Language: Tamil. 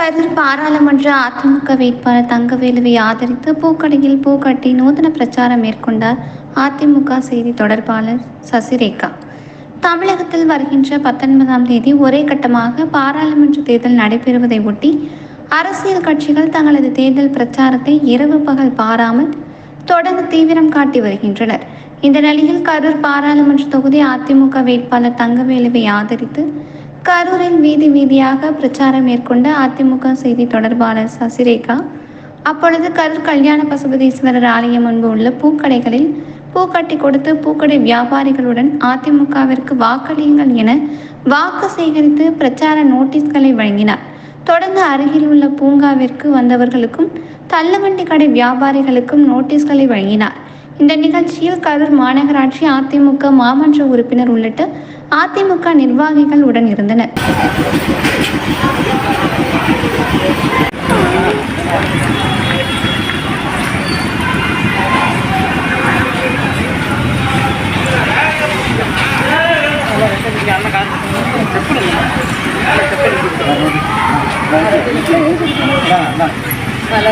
கரூர் பாராளுமன்ற அதிமுக வேட்பாளர் தங்கவேலுவை ஆதரித்து பூக்கடையில் பூ கட்டி நூதன பிரச்சாரம் மேற்கொண்டார் அதிமுக செய்தி தொடர்பாளர் சசிரேகா. தமிழகத்தில் வருகின்ற 19ஆம் தேதி ஒரே கட்டமாக பாராளுமன்ற தேர்தல் நடைபெறுவதை ஒட்டி அரசியல் கட்சிகள் தங்களது தேர்தல் பிரச்சாரத்தை இரவு பகல் பாராமல் தொடர்ந்து தீவிரம் காட்டி வருகின்றனர். இந்த நிலையில் கரூர் பாராளுமன்ற தொகுதி அதிமுக வேட்பாளர் தங்கவேலுவை ஆதரித்து கரூரில் வீதி வீதியாக பிரச்சாரம் மேற்கொண்ட அதிமுக செய்தி தொடர்பாளர் சசிரேகா. அப்பொழுது கரூர் கல்யாண பசுபதீஸ்வரர் ஆலயம் முன்பு உள்ள பூக்கடைகளில் பூக்கட்டி கொடுத்து பூக்கடை வியாபாரிகளுடன் அதிமுகவிற்கு வாக்களியுங்கள் என வாக்கு சேகரித்து பிரச்சார நோட்டீஸ்களை வழங்கினார். தொடர்ந்து அருகில் உள்ள பூங்காவிற்கு வந்தவர்களுக்கும் தள்ளுவண்டி கடை வியாபாரிகளுக்கும் நோட்டீஸ்களை வழங்கினார். இந்த நிகழ்ச்சியில் கரூர் மாநகராட்சி அதிமுக மாமன்ற உறுப்பினர் உள்ளிட்ட அதிமுக நிர்வாகிகள் உடன் இருந்தனர். பல